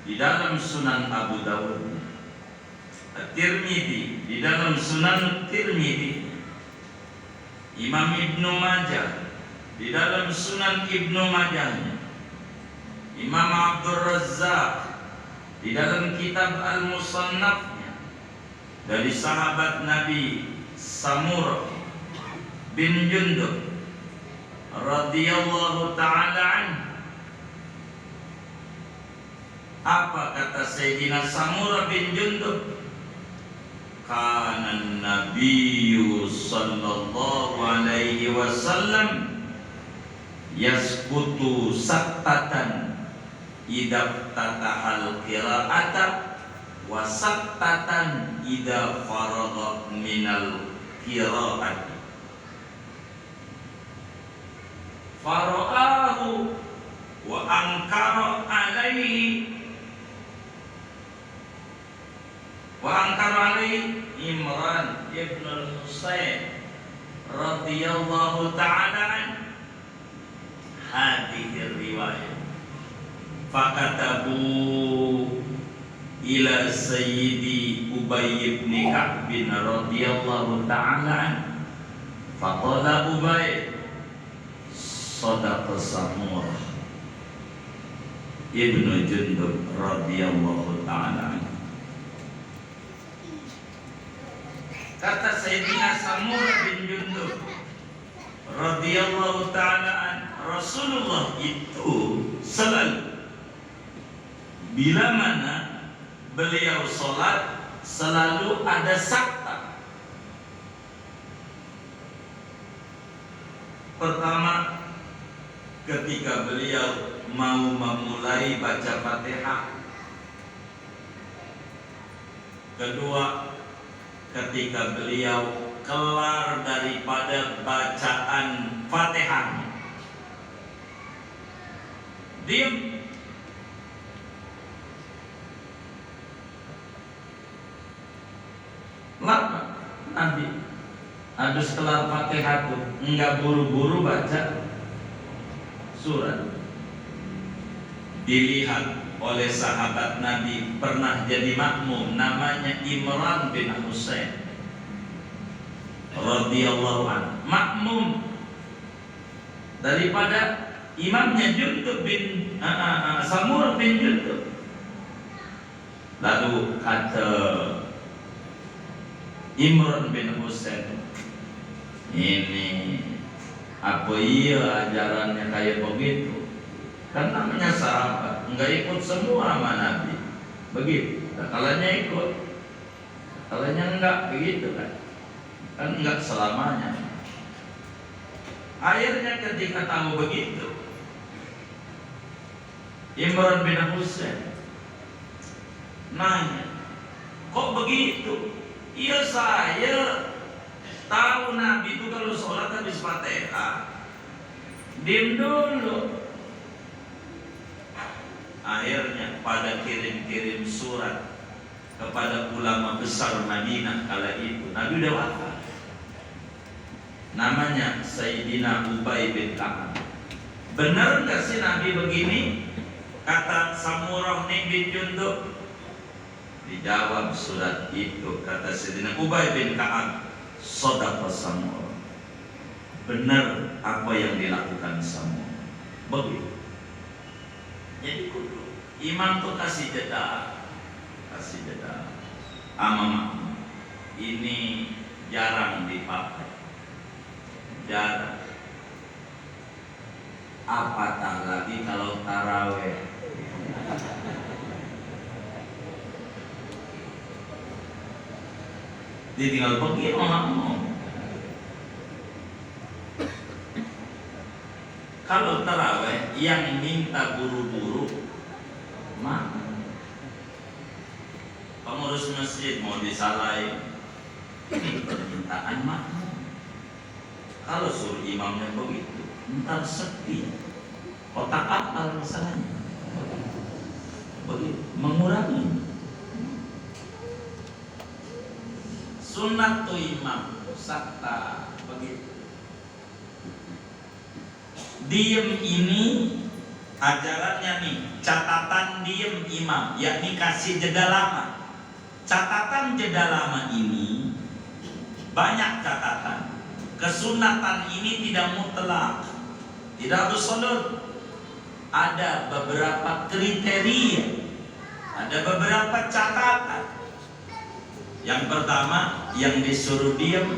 di dalam Sunan Abu Dawud, At-Tirmidzi di dalam Sunan Tirmidzi, Imam Ibnu Majah di dalam Sunan Ibnu Majahnya, Imam Abdul Razzaq di dalam kitab Al-Musannafnya dari sahabat Nabi Samurah bin Jundub radhiyallahu ta'ala anhu. Apa kata Sayyidina Samurah bin Jundub? Kana Nabiyyu sallallahu alaihi wasallam yaskutu saktatan idza tatahal qira'ata wa saktatan idza faragha minal qira'ati. Fara'ahu wa ankara alaihi Imran ibn al-Husayn radhiyallahu ta'ala an hadhihi riwayat. Fakatabu ila Sayyidi Ubay ibn Ka'b radhiyallahu ta'ala an. Faqala Ubay, sadaqa Samurah ibnu Jundub radhiyallahu ta'ala an. Kata Sayyidina Samurah bin Jundub radhiyallahu ta'ala an, Rasulullah itu selalu bila mana beliau sholat selalu ada sakta. Pertama, ketika beliau mau memulai baca Fatihah. Kedua, ketika beliau kelar daripada bacaan Fatihah, diam. Lama Nabi habis kelar Fatihah tuh enggak buru-buru baca surat. Dilihat oleh sahabat Nabi pernah jadi makmum, namanya Imran bin Husain radhiyallahu anhu, makmum daripada imamnya Jundub bin Samurah bin Jundub. Lalu kata Imran bin Husain, ini apa iya ajarannya kayak begitu? Kan namanya sahabat, enggak ikut semua sama Nabi. Begitu. Kalanya ikut, kalanya enggak, begitu kan? Kan enggak selamanya. Akhirnya ketika tahu begitu, Imran bin Husain nanya, kok begitu? Iya, saya tahu Nabi itu kalau sholat habis Fatihah diam dulu. Akhirnya pada kirim-kirim surat kepada ulama besar Madinah kala itu. Nabi udah wafat. Namanya Sayyidina Ubay bin Ka'b. Benar nggak sih Nabi begini? Kata Samurah bin Jundub. Dijawab surat itu, kata Sayyidina Ubay bin Ka'b, shadaqa Samurah. Benar apa yang dilakukan Samurah. Begitu. Jadi kudu imam tuh kasih jeda makmum. Ini jarang dipakai, jarang. Apatah lagi kalau taraweh. Dia tinggal pergi sama makmum. Kalau taraweh yang minta buru-buru makmum. Pengurus masjid mau disalahin, ini permintaan makmum. Kalau suruh imamnya begitu, ntar sepi. Kotak apa masalahnya? Begitu, mengurangi. Sunnatu imam sakta begitu. Diem ini ajarannya nih, catatan diem imam, yakni kasih jeda lama. Catatan jeda lama ini banyak catatan. Kesunatan ini tidak mutlak, tidak absolut. Ada beberapa kriteria, ada beberapa catatan. Yang pertama, yang disuruh diam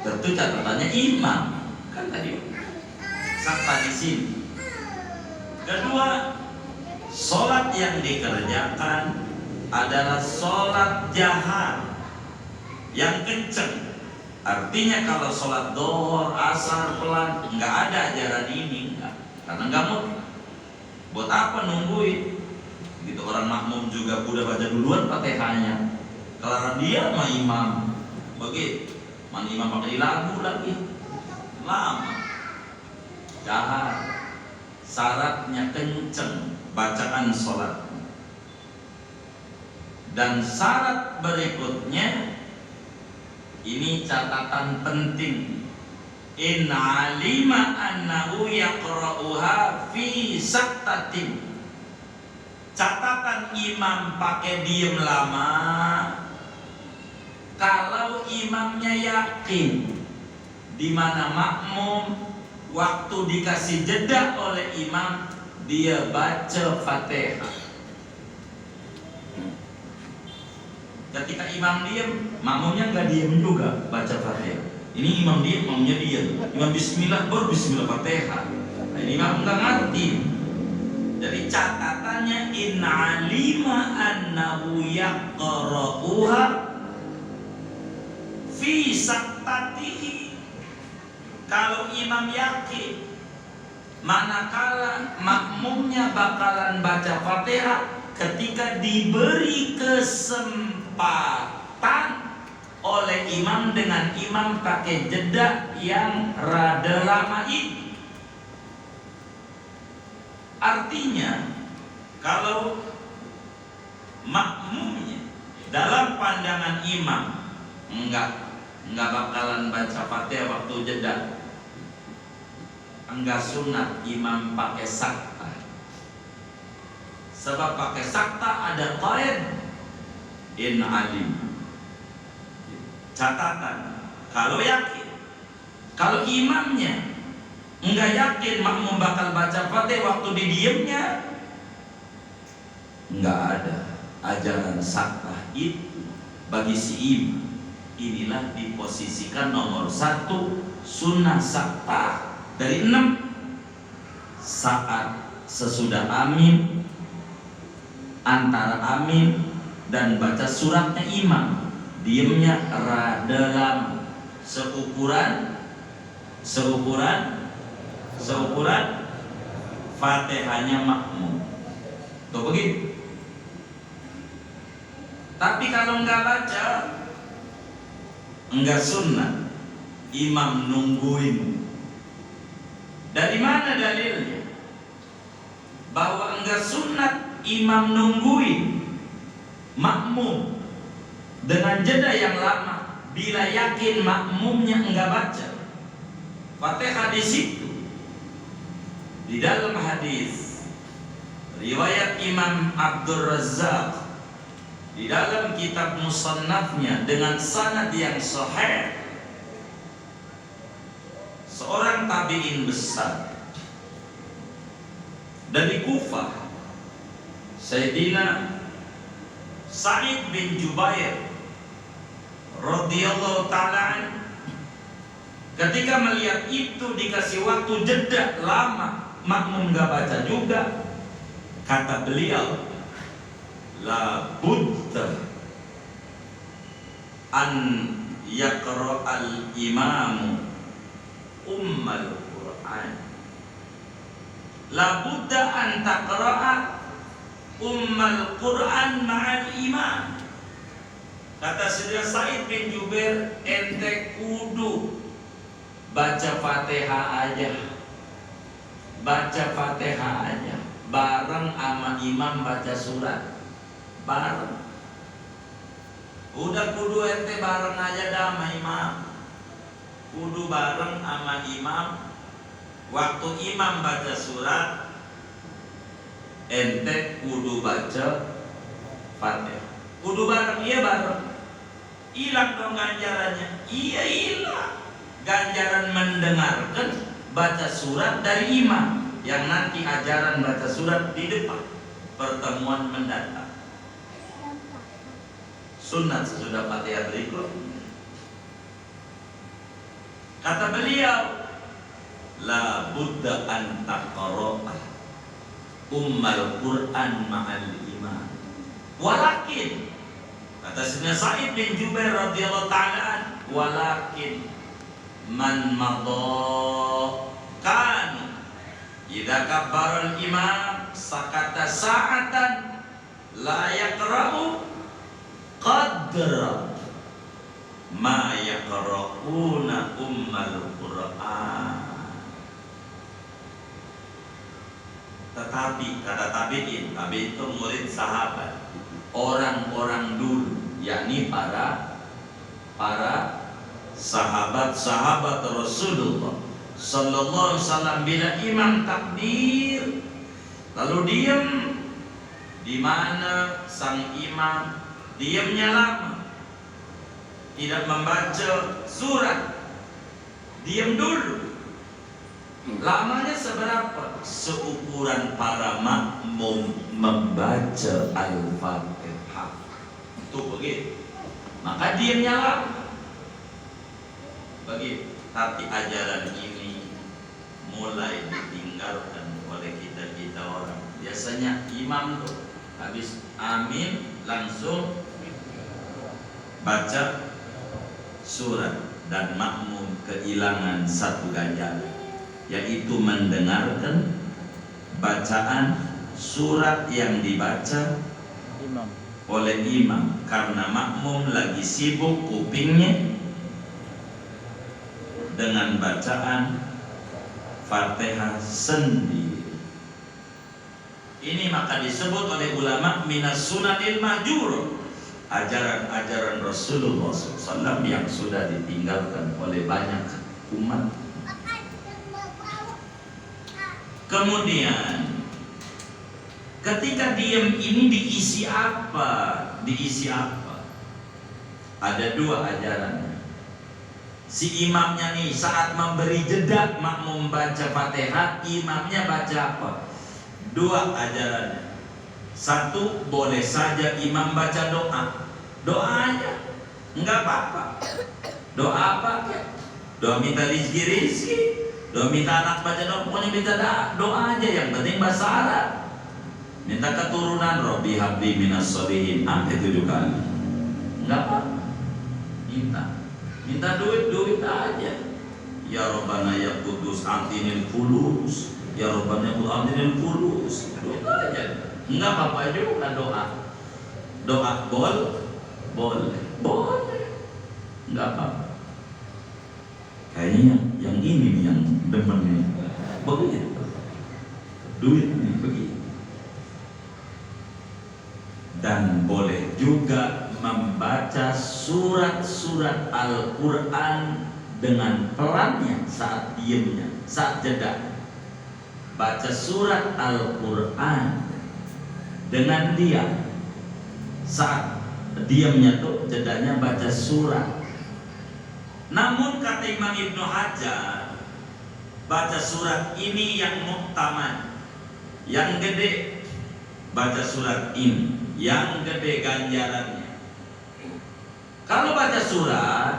tentu catatannya imam, kan tadi sakta di sini. Kedua, sholat yang dikerjakan adalah sholat jahar yang kenceng. Artinya kalau sholat dohor, asar pelan, nggak ada ajaran ini, enggak. Karena nggak mutlak. Buat apa nungguin? Gitu orang makmum juga udah baca duluan Fatihahnya. Kalau dia mah imam, begitu. Man imam pakai lagu lagi, lama. Jahar, syaratnya kenceng bacaan sholat. Dan syarat berikutnya, ini catatan penting. In alima annahu yaqra'uha fi saktatin. Catatan imam pakai diem lama kalau imamnya yakin, di mana makmum waktu dikasih jeda oleh imam dia baca Fatihah. Ketika imam diem, makmumnya nggak diem juga baca Fatihah. Ini imam diem, makmumnya diem. Imam bismillah, baru bismillah Fatihah. Nah, ini imam nggak ngerti. Jadi catatannya in alima annahu yaqra'uha fi saktatihi. Kalau imam yakin, manakala makmumnya bakalan baca Fatihah ketika diberi kesempatan oleh imam dengan imam pakai jeda yang rada lama ini. Artinya kalau makmumnya dalam pandangan imam enggak bakalan baca Fatihah waktu jeda, enggak sunat imam pakai sakta. Sebab pakai sakta ada qaid in alim. Catatan, kalau yakin, kalau imamnya enggak yakin makmum bakal baca Fatihah waktu didiamnya, enggak ada ajaran sakta itu bagi si imam. Inilah diposisikan nomor 1 sunnah sakta dari 6 saat sesudah amin, antara amin dan baca suratnya imam diamnya rada lama, seukuran Fatihahnya makmum. Tuh begitu. Tapi kalau enggak baca, enggak sunnah imam nungguin. Dari mana dalilnya bahwa enggak sunnah imam nungguin makmum dengan jeda yang lama bila yakin makmumnya enggak baca Fatihah di situ? Di dalam hadis riwayat Imam Abdul Razzaq di dalam kitab musannafnya dengan sanad yang sahih, seorang tabi'in besar dari Kufah, Sayyidina Sa'id bin Jubair radhiyallahu ta'ala, ketika melihat itu dikasih waktu jeda lama, makmum gak baca juga, kata beliau, la budda an yaqra'al imamu ummal Qur'an. La budda an taqra'a ummal Qur'an ma'al imam. Kata Sayyidina Sa'id bin Jubair, ente kudu baca Fatihah aja. Baca Fatihah aja bareng sama imam baca surat. Bareng. Udah kudu ente bareng aja dah sama imam. Kudu bareng sama imam. Waktu imam baca surat, ente kudu baca Fatihah. Kudu bareng, iya bareng. Hilang dong ganjarannya. Iya hilang. Ganjaran mendengarkan baca surat dari imam yang nanti ajaran baca surat di depan pertemuan mendatang. Sunat sesudah Fatihah berikut. Kata beliau, la budda an taqra'ah ummal Qur'an ma'al imam. Walakin, kata Sayyidina Sa'id bin Jubair radhiyallahu ta'ala, walakin man madha kan idza kabbara al-imam sakata sa'atan la yaqra'u qadra ma yaqra'una ummal Qur'an. Tetapi kata tabi'in, tabi'in itu murid sahabat, orang-orang dulu, yakni para sahabat-sahabat Rasulullah sallallahu alaihi wasallam, bila imam takbir lalu diam, di mana sang imam diamnya lama, tidak membaca surat, diam dulu. Lamanya seberapa? Seukuran para makmum membaca Al-Fatihah. Itu begitu. Maka diamnya lama. Begitu. Tapi ajaran ini mulai ditinggalkan oleh kita orang. Biasanya imam tuh habis amin langsung baca surat, dan makmum kehilangan satu ganjaran, yaitu mendengarkan bacaan surat yang dibaca oleh imam, karena makmum lagi sibuk kupingnya dengan bacaan Fatihah sendiri. Ini maka disebut oleh ulama minas sunanil mahjur, ajaran-ajaran Rasulullah SAW yang sudah ditinggalkan oleh banyak umat. Kemudian ketika diam ini diisi apa? Diisi apa? Ada dua ajarannya. Si imamnya nih saat memberi jeda makmum baca Fatihah, imamnya baca apa? Dua ajarannya. Satu, boleh saja imam baca doa aja, enggak apa-apa. Doa apa? Doa minta rizki, doa minta anak baca doa, pokoknya minta doa aja, yang penting bahasa Arab. Minta keturunan, Robbi habli minas solihin, sampai 7 kali. Enggak apa-apa. Minta duit aja. Ya Rabbana ya Qudus antinil fulus, ya Rabbana ya antinil fulus. Duit aja. Enggak apa-apa juga doa boleh enggak apa-apa. Kayaknya yang ini nih yang demen nih, begitu duit nih begitu. Dan boleh juga membaca surat-surat Al-Quran dengan pelannya saat diamnya, saat jeda. Baca surat Al-Quran dengan diam, saat diamnya tuh jedanya baca surat. Namun kata Imam Ibnu Hajar, baca surat ini yang muktamad, yang gede. Baca surat ini yang gede ganjarannya. Kalau baca surat,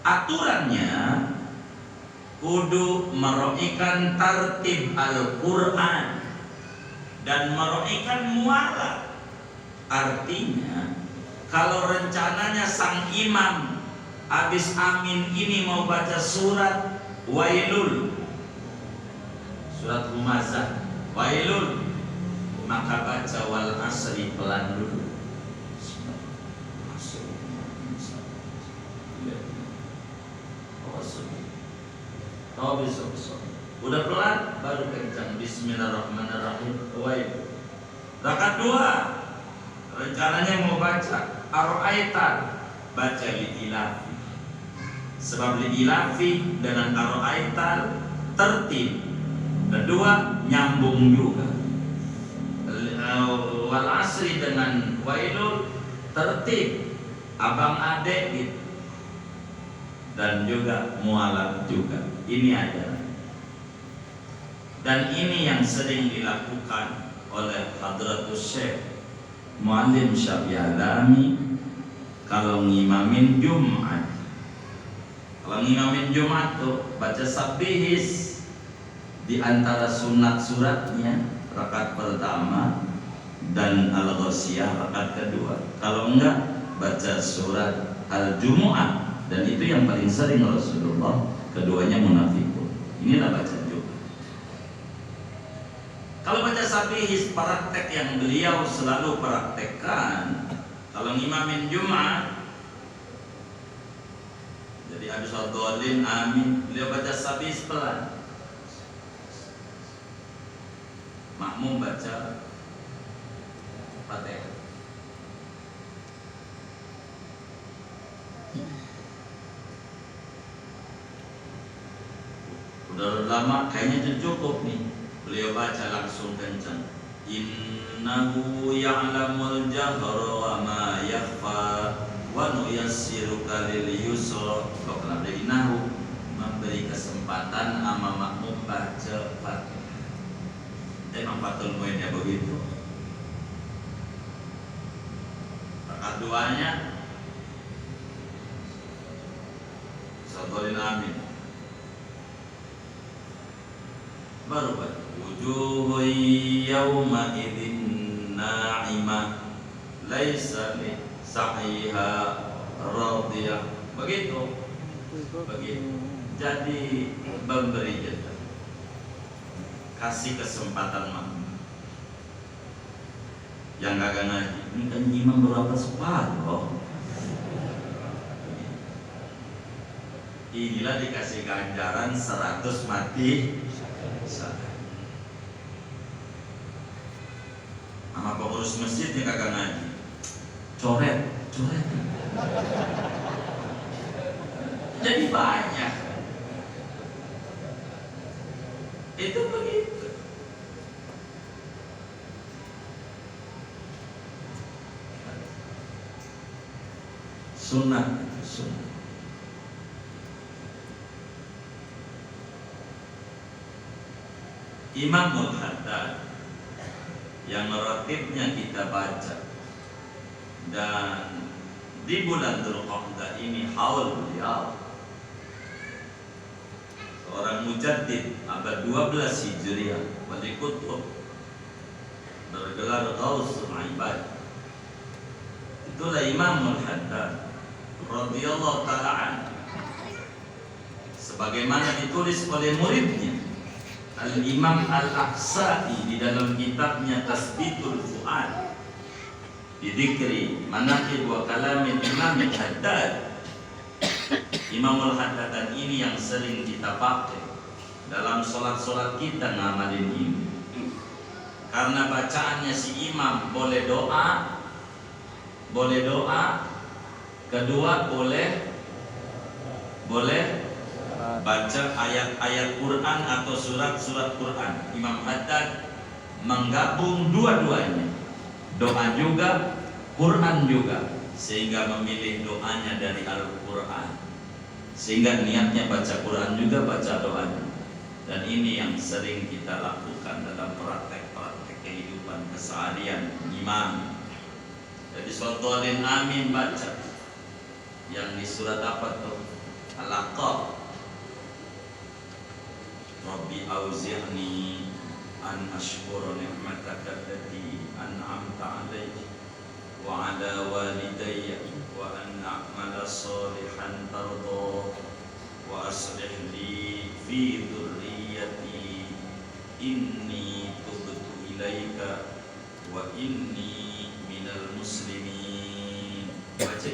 aturannya kudu meroikan tartib Al-Quran dan meroikan mualah. Artinya kalau rencananya sang imam habis amin ini mau baca surat Wailul, surat Humazah, Wailul, maka baca wal asri pelan dulu. Udah pelan baru kencang. Bismillahirrahmanirrahim. Rakaat 2 rencananya mau baca Ar-Aitan, baca Li'ilafi. Sebab Li'ilafi dengan Ar-Aitan tertib, kedua nyambung juga. wal asri dengan wailul tertib, abang adek gitu. Dan juga mualaf juga. Ini ajaran. Dan ini yang sering dilakukan oleh Hadratus Syekh Muallim Syafi'alami kalau ngimamin Jumat. Kalau ngimamin Jumat tuh baca sabbihis di antara sunat suratnya rakaat pertama dan al-ghasyiyah rakaat kedua. Kalau enggak baca surat al-Jumu'ah, dan itu yang paling sering Rasulullah, keduanya munafikun. Inilah baca Jumat. Kalau baca sabbihis praktek yang beliau selalu praktekkan kalau ngimamin Jumat. Jadi habis al-dhalin amin, beliau baca sabbihis pelan. Makmum baca Fatihah. Udah lama kayaknya cukup nih. Beliau baca langsung kencang. Innahu ya'lamul jahra wa ma yakhfa wa nuyassiruka lil yusra. Kok kenapa dari nahu memberi kesempatan sama makmum baca Fatihah. Emang Fathul Muinnya begitu. Rakaat duanya Sadolin amin. Baru baca wujuhun yawma idzin na'imah laisa li sahiha radiyah. Begitu. Jadi memberi jeda, kasih kesempatan makmum. Yang kagak ngaji, ini kan imam berapa separuh. Inilah dikasih ganjaran 100 mati syahid. Sama pengurus masjidnya kagak ngaji, coret. Jadi banyak. Itu begitu. Sunnah itu sunnah. Imamul Haddad yang ratibnya kita baca, dan di bulan Dzulqa'dah ini haul beliau, seorang mujaddid abad 12 Hijriah, Wali Kutub, bergelar Ghausul Ibad. Itulah Imamul Haddad radhiyallahu ta'ala anhu, sebagaimana ditulis oleh muridnya Al-Imam Al-Aqsa'i di dalam kitabnya Tasbitul Fu'ad di dzikri manaqib wa kalamil Imam Al-Haddad. Imamul Haddad ini yang sering kita pakai dalam sholat-sholat kita ngamalin ini, karena bacaannya si imam boleh doa, kedua boleh baca ayat-ayat Quran atau surat-surat Quran. Imam Haddad menggabung dua-duanya, doa juga, Quran juga, sehingga memilih doanya dari Al-Quran, sehingga niatnya baca Quran juga, baca doanya. Dan ini yang sering kita lakukan dalam praktek-praktek kehidupan keseharian imam. Jadi Sadolin amin baca yang di surat apa tuh? Al-Aqab. Rabbi auzi'ni an ashkura ni'mataka allati an'amta 'alayya wa 'ala walidayya wa an a'mala salihan tarda wa aslih li fi dhurriyyati inni